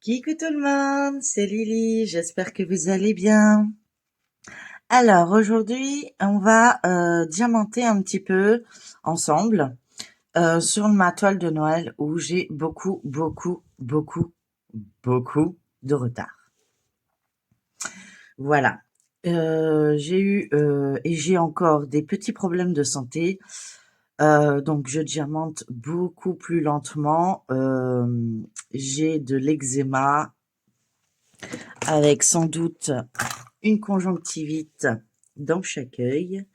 Coucou tout le monde, c'est Lily, j'espère que vous allez bien. Alors aujourd'hui, on va diamanter un petit peu ensemble sur ma toile de Noël où j'ai beaucoup de retard. Voilà. J'ai eu et j'ai encore des petits problèmes de santé, donc je diamante beaucoup plus lentement. J'ai de l'eczéma avec sans doute une conjonctivite dans chaque œil.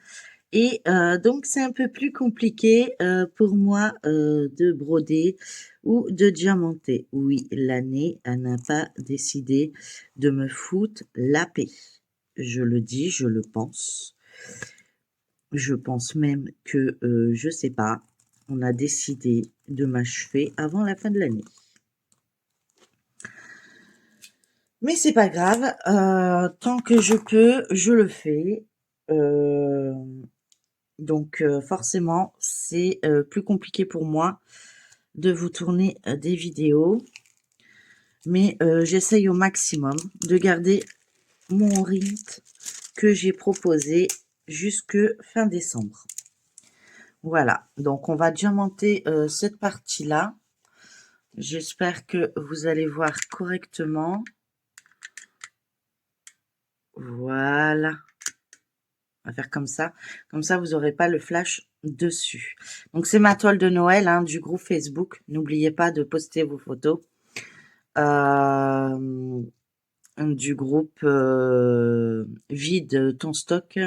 Et donc c'est un peu plus compliqué pour moi de broder ou de diamanter. Oui, l'année, elle n'a pas décidé de me foutre la paix. Je le dis, je le pense. Je pense même que, je sais pas, on a décidé de m'achever avant la fin de l'année. Mais c'est pas grave, tant que je peux, je le fais. Euh, donc forcément, c'est plus compliqué pour moi de vous tourner des vidéos. Mais j'essaye au maximum de garder mon rythme que j'ai proposé jusque fin décembre. Voilà, donc on va diamanter cette partie-là. J'espère que vous allez voir correctement. Voilà. On va faire comme ça. Comme ça, vous n'aurez pas le flash dessus. Donc, c'est ma toile de Noël hein, du groupe Facebook. N'oubliez pas de poster vos photos. Du groupe Vide ton stock.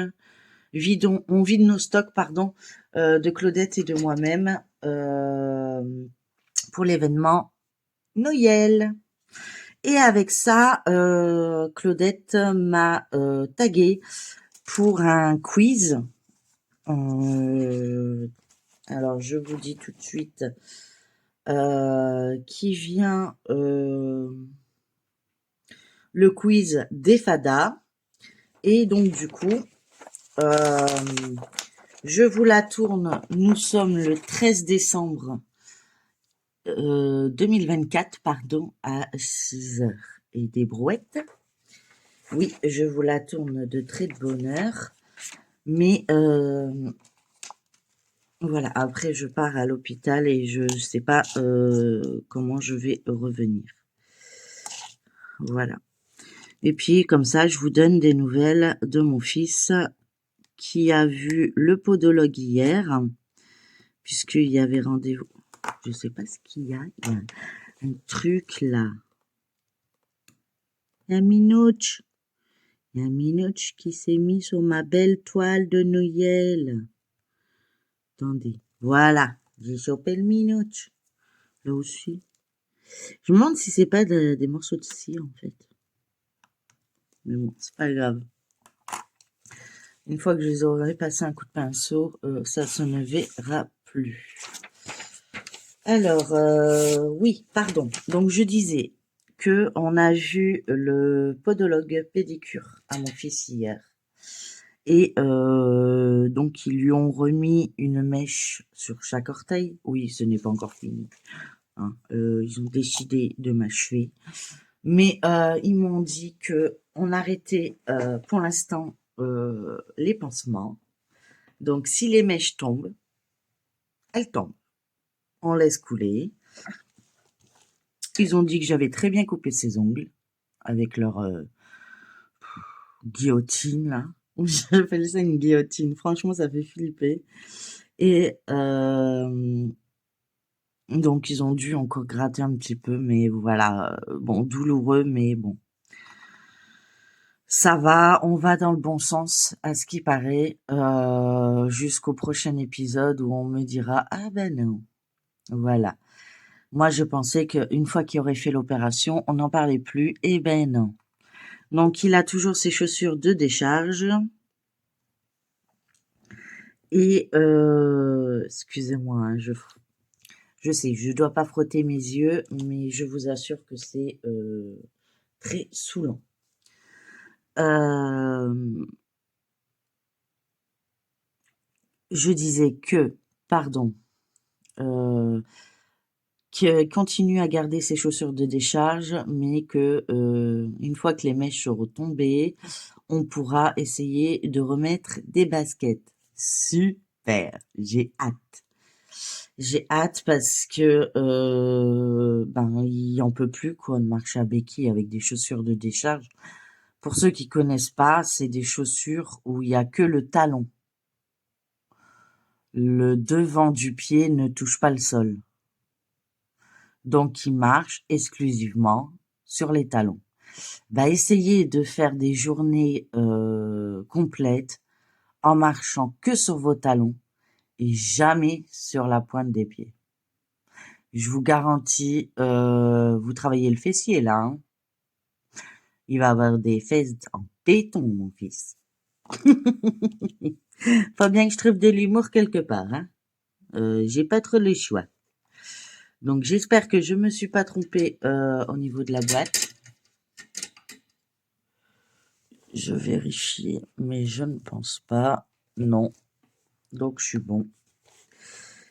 On vide nos stocks, pardon, de Claudette et de moi-même pour l'événement Noël. Et avec ça, Claudette m'a tagué pour un quiz. Alors, je vous dis tout de suite qui vient le quiz des fadas. Et donc, du coup, je vous la tourne. Nous sommes le 13 décembre 2024, pardon, à 6 heures et des brouettes. Oui, je vous la tourne de très de bonne heure. Mais voilà, après je pars à l'hôpital et je sais pas comment je vais revenir. Voilà. Et puis comme ça, je vous donne des nouvelles de mon fils qui a vu le podologue hier, puisqu'il y avait rendez-vous. Je sais pas ce qu'il y a. Il y a un truc là. Il y a Minouche. Il y a Minouche qui s'est mis sur ma belle toile de Noël. Attendez. Voilà. J'ai chopé le Minouche. Là aussi. Je me demande si c'est pas des morceaux de cire en fait. Mais bon, c'est pas grave. Une fois que je les aurai passé un coup de pinceau, ça se ne verra plus. Alors, oui, pardon. Donc, je disais que on a vu le podologue pédicure à mon fils hier. Et donc, ils lui ont remis une mèche sur chaque orteil. Oui, ce n'est pas encore fini. Hein. Ils ont décidé de m'achever. Mais ils m'ont dit que on arrêtait pour l'instant les pansements. Donc, si les mèches tombent, elles tombent. On laisse couler. Ils ont dit que j'avais très bien coupé ses ongles avec leur guillotine, là. J'appelle ça une guillotine. Franchement, ça fait flipper. Et donc, ils ont dû encore gratter un petit peu, mais voilà. Bon, douloureux, mais bon. Ça va, on va dans le bon sens, à ce qui paraît, jusqu'au prochain épisode où on me dira: «Ah ben non». Voilà. Moi, je pensais qu'une fois qu'il aurait fait l'opération, on n'en parlait plus. Eh ben non. Donc, il a toujours ses chaussures de décharge. Et excusez-moi, hein, je sais, je dois pas frotter mes yeux, mais je vous assure que c'est très saoulant. Je disais que, pardon, euh, continue à garder ses chaussures de décharge, mais que une fois que les mèches seront tombées, on pourra essayer de remettre des baskets. Super, j'ai hâte. J'ai hâte parce que il en peut plus quoi de marcher à béquilles avec des chaussures de décharge. Pour ceux qui connaissent pas, c'est des chaussures où il y a que le talon. Le devant du pied ne touche pas le sol. Donc, il marche exclusivement sur les talons. Essayez de faire des journées complètes en marchant que sur vos talons et jamais sur la pointe des pieds. Je vous garantis, vous travaillez le fessier là. Hein. Il va avoir des fesses en béton, mon fils. Faut bien que je trouve de l'humour quelque part. Hein. J'ai pas trop le choix. Donc j'espère que je me suis pas trompée au niveau de la boîte. Je vérifie, mais je ne pense pas. Non. Donc je suis bon.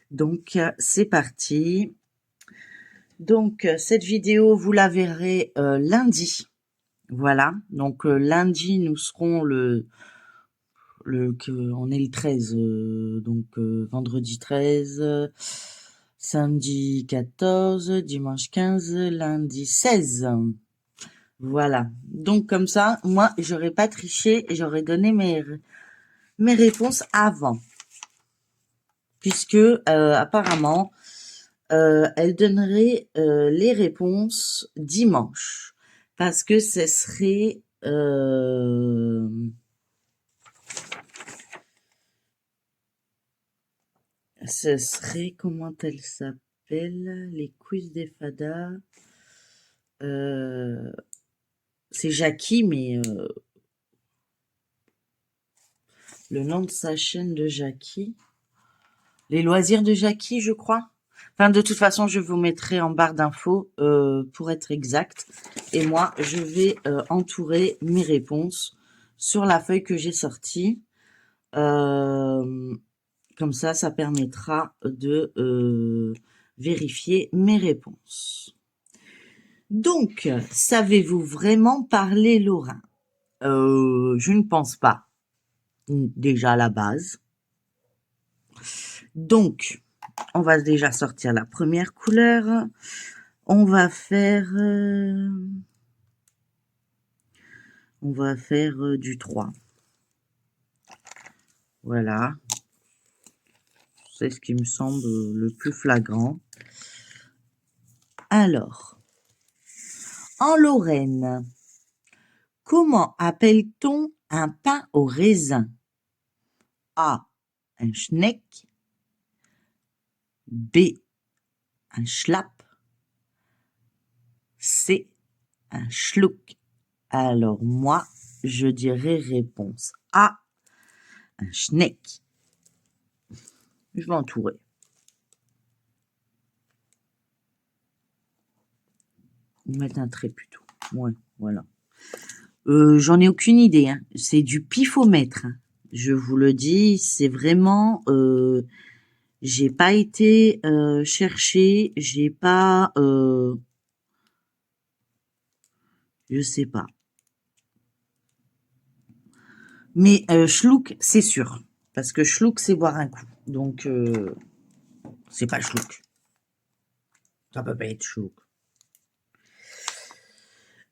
Donc c'est parti. Donc cette vidéo, vous la verrez lundi. Voilà. Donc lundi, nous serons on est le 13. Vendredi 13, samedi 14, dimanche 15, lundi 16. Voilà. Donc comme ça, moi, j'aurais pas triché et j'aurais donné mes réponses avant. Puisque apparemment, elle donnerait les réponses dimanche. Parce que ce serait... comment elle s'appelle? Les quiz des fadas. C'est Jackie, mais le nom de sa chaîne de Jackie. Les loisirs de Jackie, je crois. Enfin, de toute façon, je vous mettrai en barre d'infos pour être exact. Et moi, je vais entourer mes réponses sur la feuille que j'ai sortie. Comme ça, ça permettra de vérifier mes réponses. Donc, savez-vous vraiment parler lorrain? Je ne pense pas. Déjà à la base. Donc, on va déjà sortir la première couleur. On va faire du 3. Voilà. C'est ce qui me semble le plus flagrant. Alors, en Lorraine, comment appelle-t-on un pain au raisin? A. Un Schneck. B. Un Schlapp. C. Un Schluck. Alors moi, je dirais réponse A. Un Schneck. Je vais entourer. Mettre un trait plutôt. Ouais, voilà. J'en ai aucune idée. Hein. C'est du pifomètre. Hein. Je vous le dis, c'est vraiment... j'ai pas été chercher, j'ai pas... je sais pas. Mais Schluck, c'est sûr. Parce que Schluck, c'est boire un coup. Donc, c'est pas Schluck. Ça peut pas être Schluck.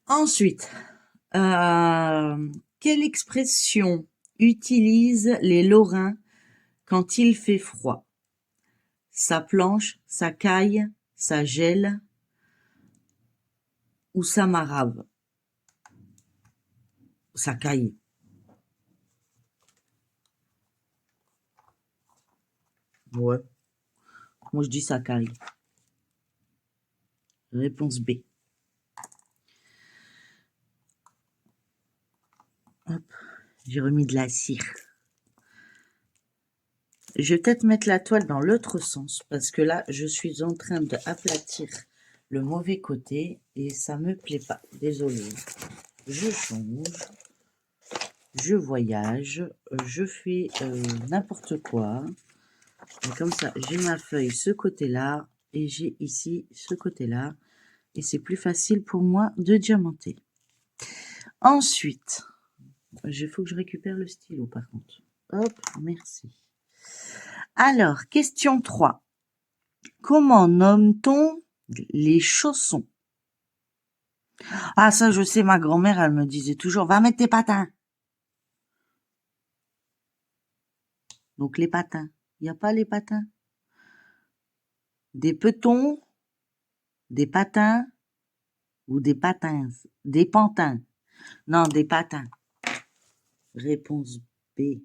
Ensuite, quelle expression utilisent les Lorrains quand il fait froid? Ça planche, ça caille, ça gèle ou ça marave? Ça caille. Ouais. Moi, je dis ça caille. Réponse B. Hop, j'ai remis de la cire. Je vais peut-être mettre la toile dans l'autre sens parce que là, je suis en train d'aplatir le mauvais côté et ça me plaît pas. Désolée. Je change, je voyage, je fais n'importe quoi. Et comme ça, j'ai ma feuille ce côté-là Et j'ai ici ce côté-là. Et c'est plus facile pour moi de diamanter. Ensuite, il faut que je récupère le stylo par contre. Hop, merci. Alors, question 3. Comment nomme-t-on les chaussons? Ah, ça, je sais, ma grand-mère, elle me disait toujours, va mettre tes patins. Donc, les patins. Il n'y a pas les patins. Des petons, des patins ou des patins. Des pantins. Non, des patins. Réponse B.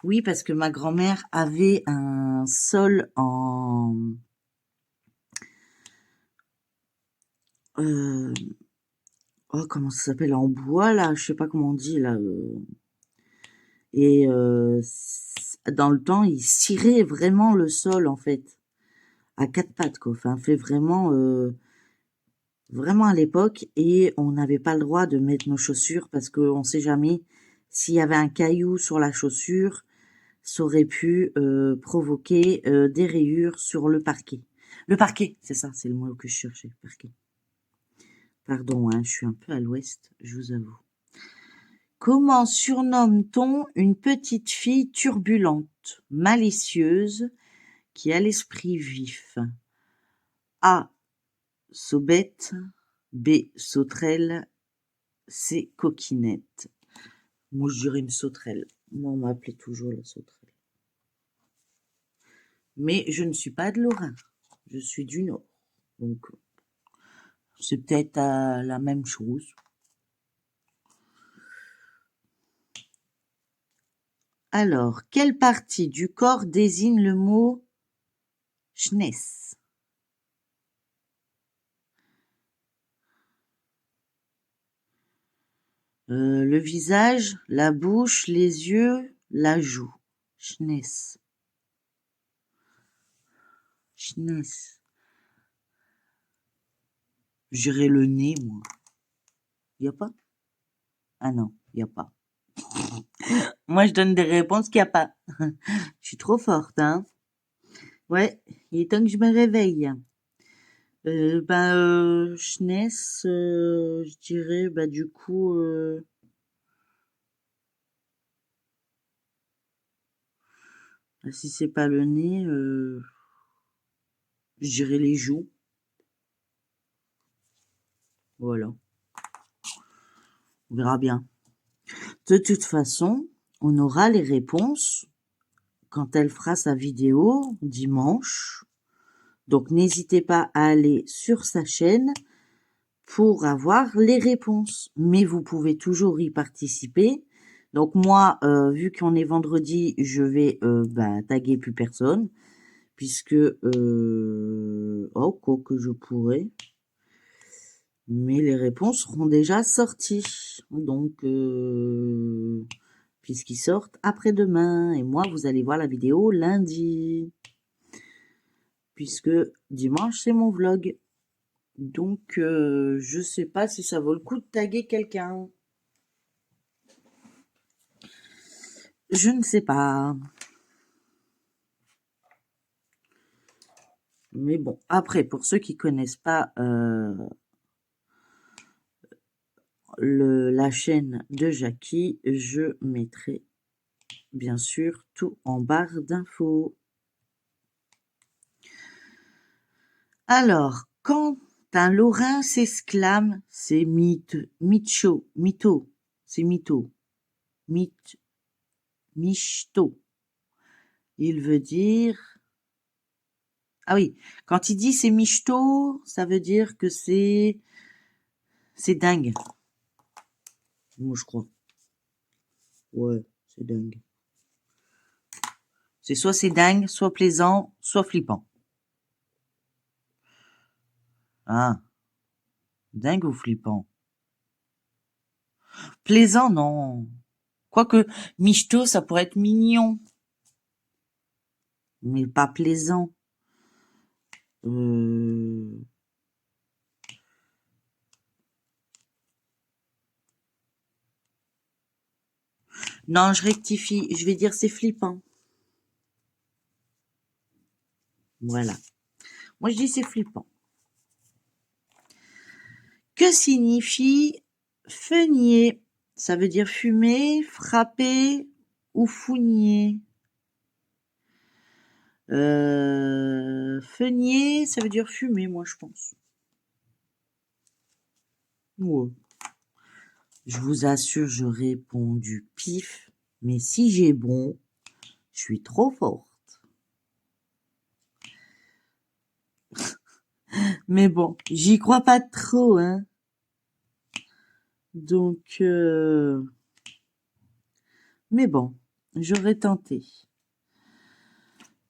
Oui, parce que ma grand-mère avait un sol en... oh, comment ça s'appelle? En bois, là. Je sais pas comment on dit, là. Et dans le temps, il cirait vraiment le sol, en fait. À quatre pattes, quoi. Enfin, fait vraiment... vraiment à l'époque. Et on n'avait pas le droit de mettre nos chaussures parce qu'on sait jamais s'il y avait un caillou sur la chaussure, ça aurait pu provoquer des rayures sur le parquet. Le parquet, c'est ça, c'est le mot que je cherchais, parquet. Pardon, hein, je suis un peu à l'ouest, je vous avoue. Comment surnomme-t-on une petite fille turbulente, malicieuse, qui a l'esprit vif? A. Saubette. B. Sauterelle. C. Coquinette. Moi, je dirais une sauterelle. Moi, on m'appelait toujours la sauterelle. Mais je ne suis pas de Lorrain. Je suis du Nord. Donc, c'est peut-être la même chose. Alors, quelle partie du corps désigne le mot Schness? Le visage, la bouche, les yeux, la joue. Schness. Schness. J'irais le nez, moi. Y a pas? Ah non, y a pas. Moi, je donne des réponses qu'il y a pas. Je suis trop forte, hein. Ouais, il est temps que je me réveille. Schness, je dirais, du coup, si c'est pas le nez, je dirais les joues. Voilà. On verra bien. De toute façon, on aura les réponses quand elle fera sa vidéo dimanche. Donc, n'hésitez pas à aller sur sa chaîne pour avoir les réponses. Mais vous pouvez toujours y participer. Donc, moi, vu qu'on est vendredi, je vais taguer plus personne. Puisque, quoi que je pourrais. Mais les réponses seront déjà sorties. Donc, puisqu'ils sortent après-demain. Et moi, vous allez voir la vidéo lundi. Puisque dimanche, c'est mon vlog. Donc, je sais pas si ça vaut le coup de taguer quelqu'un. Je ne sais pas. Mais bon, après, pour ceux qui connaissent pas la chaîne de Jackie, je mettrai bien sûr tout en barre d'infos. Alors, quand un Lorrain s'exclame, c'est michto, c'est michto. Il veut dire, ah oui, quand il dit c'est michto, ça veut dire que c'est dingue. Moi, je crois. Ouais, c'est dingue. C'est soit c'est dingue, soit plaisant, soit flippant. Ah, dingue ou flippant? Plaisant, non. Quoique, michto, ça pourrait être mignon. Mais pas plaisant. Non, je rectifie. Je vais dire c'est flippant. Voilà. Moi, je dis c'est flippant. Que signifie feugner? Ça veut dire fumer, frapper ou fougner. Feugner, ça veut dire fumer, moi, je pense. Ouais. Je vous assure, je réponds du pif. Mais si j'ai bon, je suis trop forte. Mais bon, j'y crois pas trop, hein. Donc, mais bon, j'aurais tenté.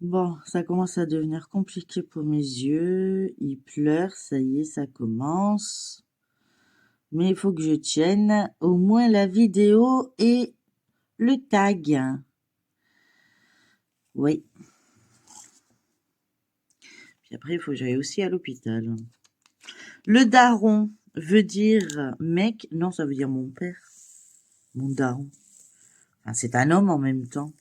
Bon, ça commence à devenir compliqué pour mes yeux. Il pleure, ça y est, ça commence. Mais il faut que je tienne au moins la vidéo et le tag. Oui. Puis après, il faut que j'aille aussi à l'hôpital. Le daron veut dire mec. Non, ça veut dire mon père. Mon daron. Enfin, c'est un homme en même temps.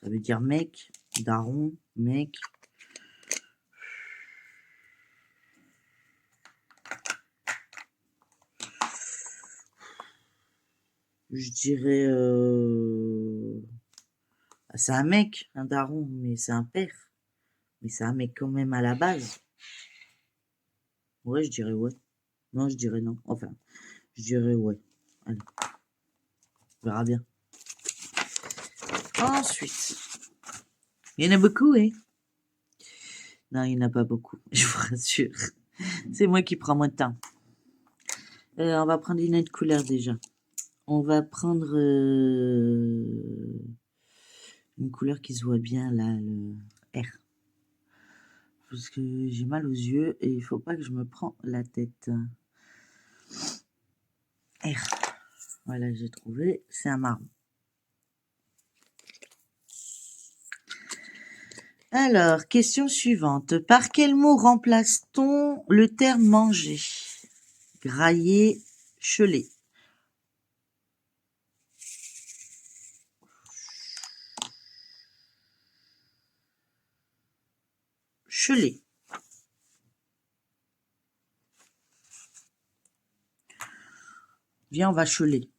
Ça veut dire mec, daron, mec. Je dirais... c'est un mec, un daron, mais c'est un père. Mais c'est un mec quand même à la base. Ouais, je dirais ouais. Non, je dirais non. Enfin, je dirais ouais. Allez. On verra bien. Ensuite. Il y en a beaucoup, hein? Non, il n'y en a pas beaucoup. Je vous rassure. C'est moi qui prends moins de temps. On va prendre une autre couleur déjà. On va prendre une couleur qui se voit bien là, le R. Parce que j'ai mal aux yeux et il faut pas que je me prends la tête. R. Voilà, j'ai trouvé. C'est un marron. Alors, question suivante. Par quel mot remplace-t-on le terme manger? Grailler, cheler. Cheler. Viens, on va cheler.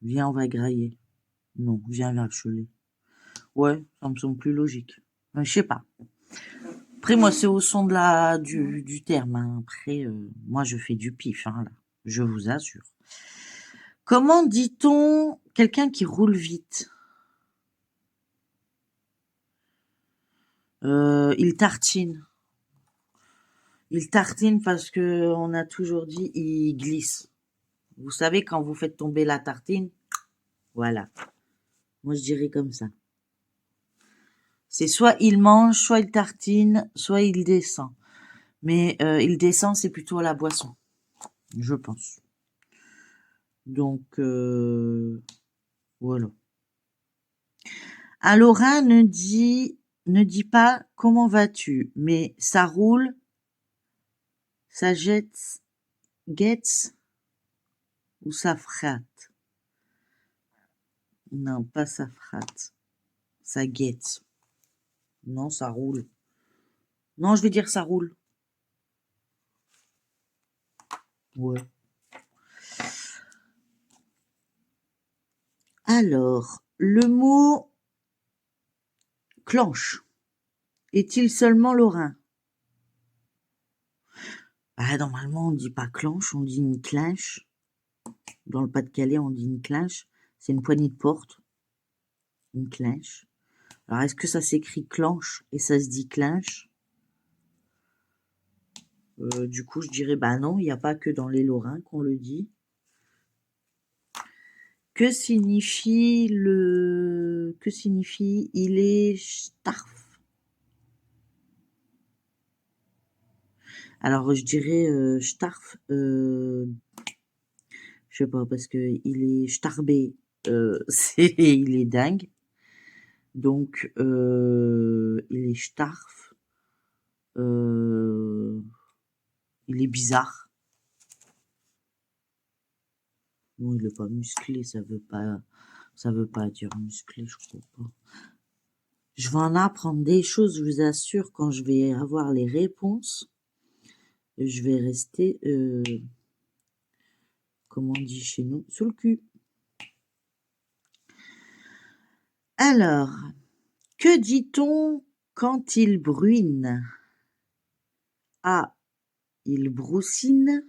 Viens, on va grailler. Non, viens, on va cheler. Ouais, ça me semble plus logique. Je sais pas. Après, moi, c'est au son de du terme, hein. Après, moi, je fais du pif, hein, là. Je vous assure. Comment dit-on quelqu'un qui roule vite? Il tartine. Il tartine parce que on a toujours dit il glisse. Vous savez, quand vous faites tomber la tartine, voilà. Moi, je dirais comme ça. C'est soit il mange, soit il tartine, soit il descend. Mais il descend, c'est plutôt à la boisson, je pense. Donc, voilà. Un Lorrain ne dit pas comment vas-tu, mais ça roule, ça jette, guette ou ça fratte. Non, pas ça fratte. Ça guette. Non, ça roule. Non, je vais dire ça roule. Ouais. Alors, le mot clenche est-il seulement lorrain? Ah, normalement, on dit pas clenche, on dit une clinche. Dans le Pas-de-Calais, on dit une clinche. C'est une poignée de porte. Une clinche. Alors, est-ce que ça s'écrit clenche et ça se dit clinche? Du coup, je dirais, bah non, il n'y a pas que dans les Lorrains qu'on le dit. Que signifie il est starf? Alors, je dirais starf, je sais pas, parce que il est starbé, il est dingue. Donc, il est starf, il est bizarre. Non, il est pas musclé, ça veut pas dire musclé, je crois pas. Je vais en apprendre des choses, je vous assure, quand je vais avoir les réponses. Je vais rester, comme on dit chez nous, sous le cul. Alors, que dit-on quand il bruine? A. Il broussine.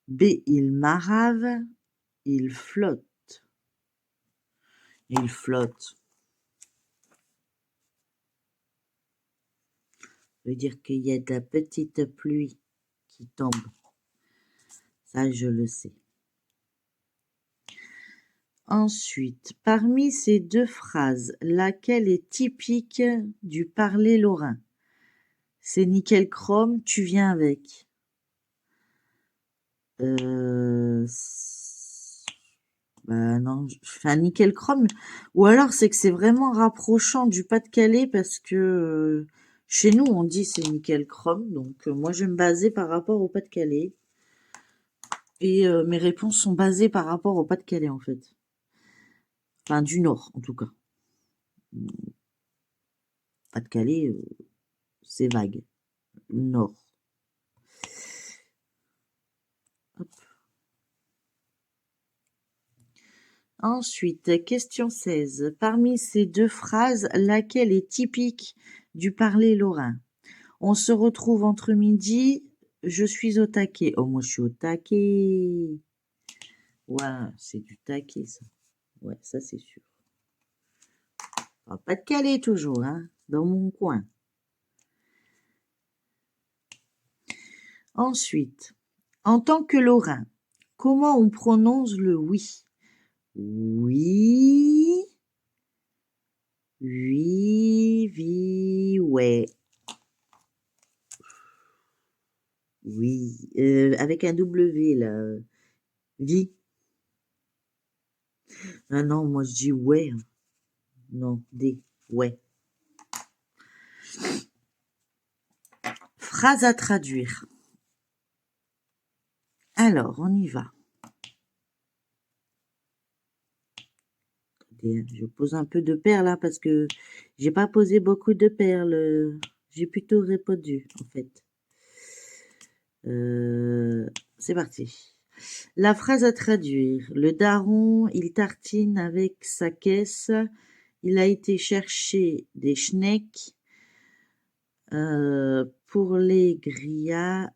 B. Il marave. Il flotte. Il flotte. Ça veut dire qu'il y a de la petite pluie qui tombe. Ça, je le sais. Ensuite, parmi ces deux phrases, laquelle est typique du parler lorrain? C'est nickel chrome, tu viens avec. Bah non, je fais un nickel chrome. Ou alors c'est que c'est vraiment rapprochant du Pas-de-Calais parce que chez nous on dit c'est nickel chrome. Donc moi je vais me baser par rapport au Pas-de-Calais. Et mes réponses sont basées par rapport au Pas-de-Calais en fait. Enfin du Nord en tout cas. Pas-de-Calais, c'est vague. Nord. Hop. Ensuite, question 16. Parmi ces deux phrases, laquelle est typique du parler lorrain? On se retrouve entre midi, je suis au taquet. Oh, moi je suis au taquet. Ouais, c'est du taquet ça. Ouais, ça c'est sûr. Pas de Calais toujours, hein, dans mon coin. Ensuite, en tant que lorrain, comment on prononce le oui? Oui, oui, vi, ouais. Oui, avec un W là. Vi. Ah non, moi je dis ouais. Non, D, ouais. Phrase à traduire. Alors, on y va. Je pose un peu de perles là parce que j'ai pas posé beaucoup de perles. J'ai plutôt répondu en fait. C'est parti. La phrase à traduire. Le daron, il tartine avec sa caisse. Il a été chercher des schnecks pour les griller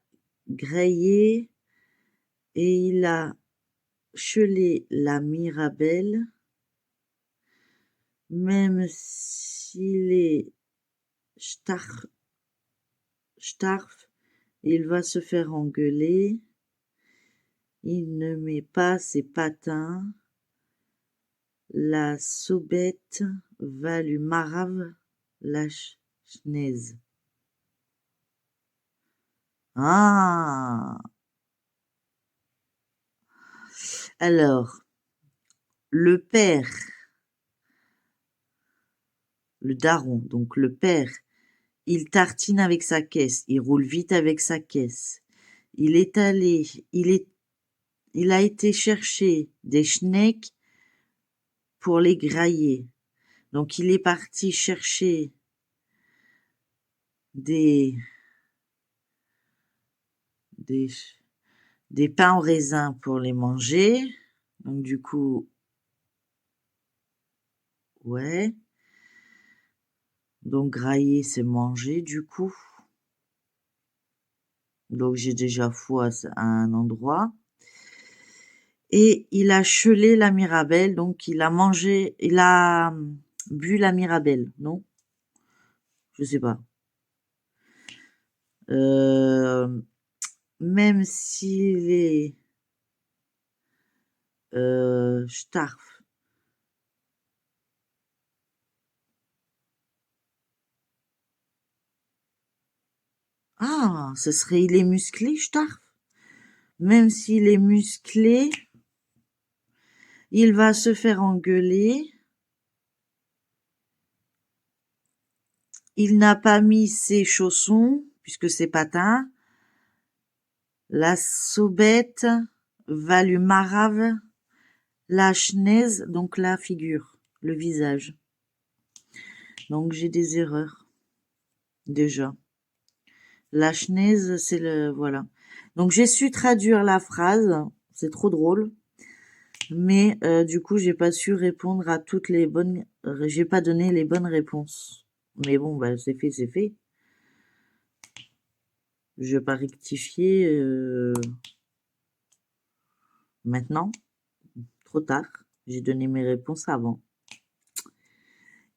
et il a chelé la mirabelle. Même s'il est starf, il va se faire engueuler. Il ne met pas ses patins. La saubette va lui marave la schnaise. Ah! Alors, le père, le daron, donc le père, il tartine avec sa caisse, il roule vite avec sa caisse. Il a été chercher des schnecks pour les grailler. Donc il est parti chercher des pains au raisin pour les manger. Donc du coup, ouais. Donc grailler, c'est manger du coup. Donc j'ai déjà fou à un endroit. Et il a chelé la mirabelle, donc il a mangé, il a bu la mirabelle, non? Je sais pas. Même s'il est starf. Ah, ce serait il est musclé, starf. Même s'il est musclé, il va se faire engueuler. Il n'a pas mis ses chaussons, puisque c'est patins. La saubette va lui marave la schnaise, donc la figure, le visage. Donc, j'ai des erreurs, déjà. La Schneise, c'est le... Voilà. Donc, j'ai su traduire la phrase. C'est trop drôle. Mais du coup, j'ai pas su répondre à toutes les bonnes... J'ai pas donné les bonnes réponses. Mais bon, bah, c'est fait, c'est fait. Je vais pas rectifier maintenant. Trop tard. J'ai donné mes réponses avant.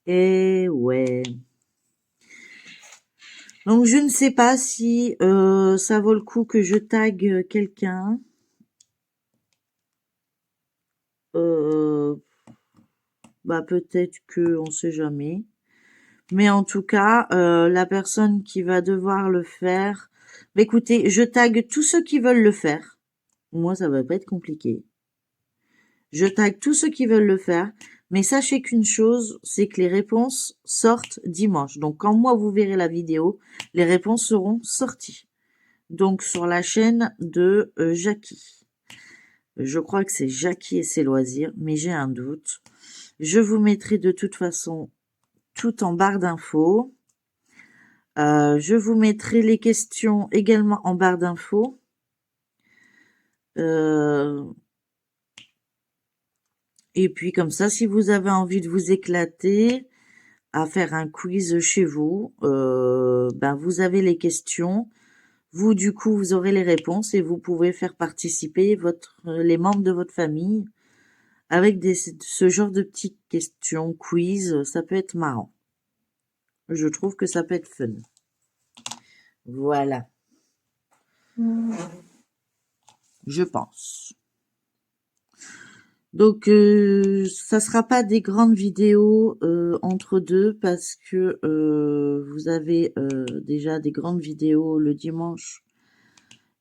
Et ouais. Donc, je ne sais pas si ça vaut le coup que je tague quelqu'un. Bah, peut-être que on sait jamais. Mais en tout cas, la personne qui va devoir le faire... Bah, écoutez, je tague tous ceux qui veulent le faire. Moi, ça va pas être compliqué. Je tague tous ceux qui veulent le faire. Mais sachez qu'une chose, c'est que les réponses sortent dimanche. Donc, quand moi, vous verrez la vidéo, les réponses seront sorties. Donc, sur la chaîne de Jackie. Je crois que c'est Jackie et ses loisirs, mais j'ai un doute. Je vous mettrai de toute façon tout en barre d'infos. Je vous mettrai les questions également en barre d'infos. Et puis comme ça, si vous avez envie de vous éclater à faire un quiz chez vous, ben vous avez les questions. Vous, du coup, vous aurez les réponses et vous pouvez faire participer les membres de votre famille avec ce genre de petites questions, quiz. Ça peut être marrant. Je trouve que ça peut être fun. Voilà. Je pense. Donc, ça sera pas des grandes vidéos entre deux parce que vous avez déjà des grandes vidéos le dimanche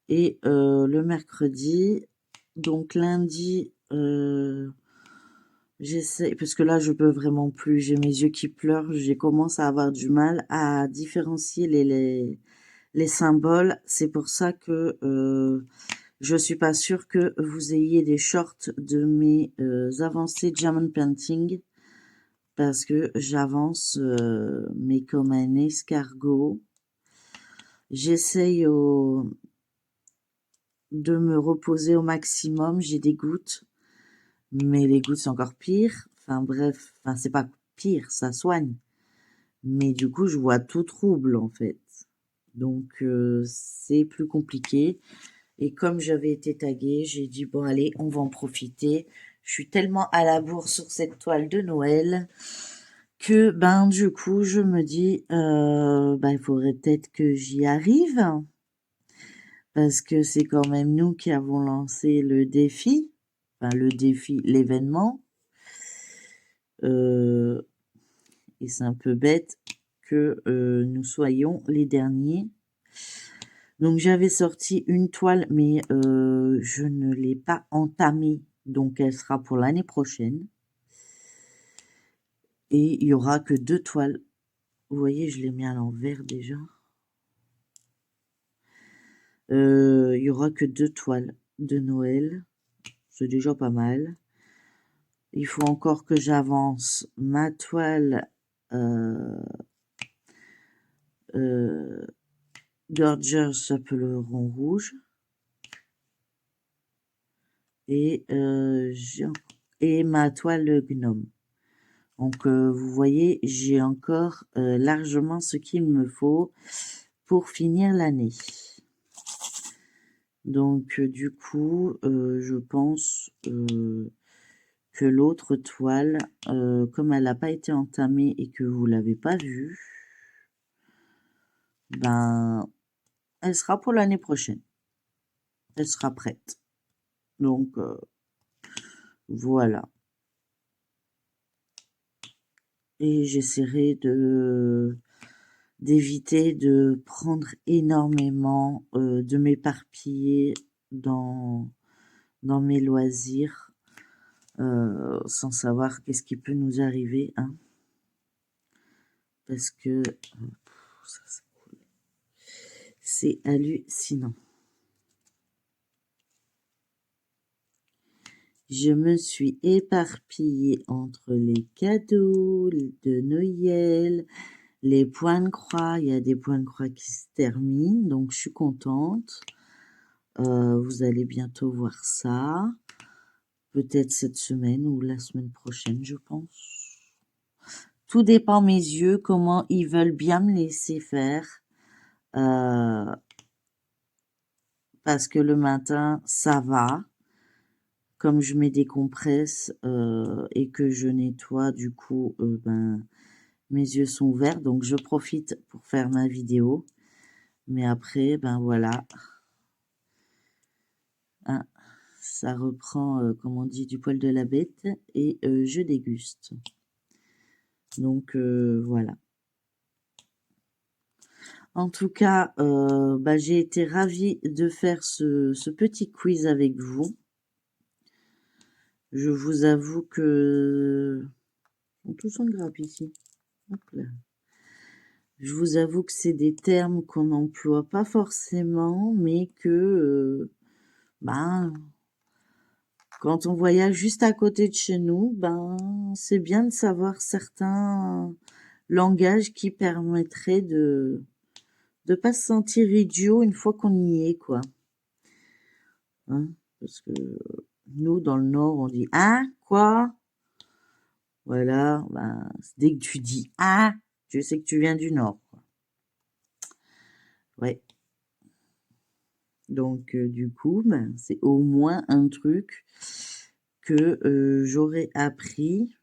et le mercredi. Donc lundi, j'essaie parce que là je peux vraiment plus. J'ai mes yeux qui pleurent. J'ai commencé à avoir du mal à différencier les symboles. C'est pour ça que je suis pas sûre que vous ayez des shorts de mes avancées diamond painting parce que j'avance mais comme un escargot. J'essaye de me reposer au maximum. J'ai des gouttes, mais les gouttes c'est encore pire. Enfin bref, enfin c'est pas pire, ça soigne. Mais du coup je vois tout trouble en fait. Donc c'est plus compliqué. Et comme j'avais été taguée, j'ai dit bon allez, on va en profiter. Je suis tellement à la bourre sur cette toile de Noël que ben du coup je me dis ben il faudrait peut-être que j'y arrive parce que c'est quand même nous qui avons lancé le défi, enfin le défi, l'événement. Et c'est un peu bête que nous soyons les derniers. Donc j'avais sorti une toile, mais je ne l'ai pas entamée, donc elle sera pour l'année prochaine. Et il y aura que 2 toiles. Vous voyez, je l'ai mis à l'envers déjà. Il y aura que 2 toiles de Noël. C'est déjà pas mal. Il faut encore que j'avance ma toile Gorgeous Chapelleron rouge. Et ma toile gnome. Donc vous voyez, j'ai encore largement ce qu'il me faut pour finir l'année. Donc du coup, je pense que l'autre toile, comme elle n'a pas été entamée et que vous l'avez pas vue, ben elle sera pour l'année prochaine. Elle sera prête. Donc voilà. Et j'essaierai d'éviter de prendre énormément, de m'éparpiller dans mes loisirs, sans savoir qu'est-ce qui peut nous arriver, hein. Parce que ça, c'est hallucinant. Je me suis éparpillée entre les cadeaux de Noël, les points de croix. Il y a des points de croix qui se terminent, donc je suis contente. Vous allez bientôt voir ça. Peut-être cette semaine ou la semaine prochaine, je pense. Tout dépend mes yeux, comment ils veulent bien me laisser faire. Parce que le matin, ça va. Comme je mets des compresses et que je nettoie, du coup, ben, mes yeux sont ouverts. Donc, je profite pour faire ma vidéo. Mais après, ben voilà. Hein, ça reprend, comme on dit, du poil de la bête. Et je déguste. Donc, voilà. En tout cas, bah, j'ai été ravie de faire ce petit quiz avec vous. Je vous avoue que... On touche en grappe ici. Hop là. Je vous avoue que c'est des termes qu'on n'emploie pas forcément, mais que, ben, quand on voyage juste à côté de chez nous, ben, c'est bien de savoir certains langages qui permettraient de pas se sentir idiot une fois qu'on y est, quoi. Hein, parce que nous, dans le Nord, on dit « Hein? Quoi ?» Voilà, ben, dès que tu dis « Ah », je sais que tu viens du Nord. Ouais. Donc, du coup, ben, c'est au moins un truc que j'aurais appris.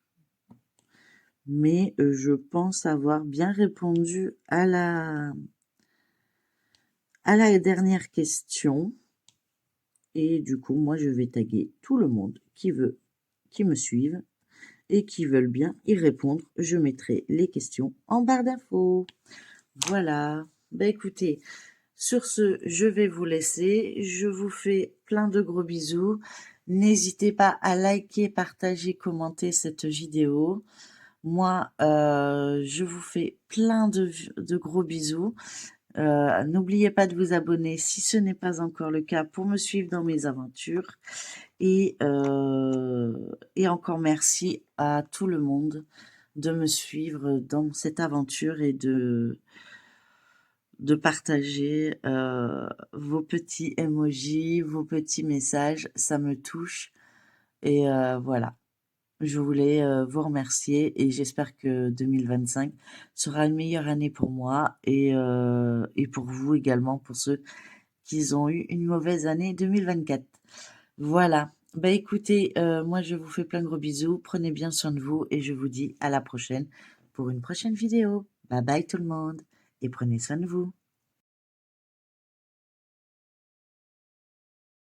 Mais je pense avoir bien répondu à la dernière question. Et du coup, moi, je vais taguer tout le monde qui me suive et qui veulent bien y répondre. Je mettrai les questions en barre d'infos. Voilà. Ben écoutez, sur ce, je vais vous laisser. Je vous fais plein de gros bisous. N'hésitez pas à liker, partager, commenter cette vidéo. Moi, je vous fais plein de gros bisous. N'oubliez pas de vous abonner si ce n'est pas encore le cas pour me suivre dans mes aventures. Et encore merci à tout le monde de me suivre dans cette aventure et de partager vos petits emojis, vos petits messages. Ça me touche. Et voilà. Je voulais vous remercier et j'espère que 2025 sera une meilleure année pour moi et pour vous également, pour ceux qui ont eu une mauvaise année 2024. Voilà. Bah écoutez, moi je vous fais plein de gros bisous, prenez bien soin de vous et je vous dis à la prochaine pour une prochaine vidéo. Bye bye tout le monde et prenez soin de vous.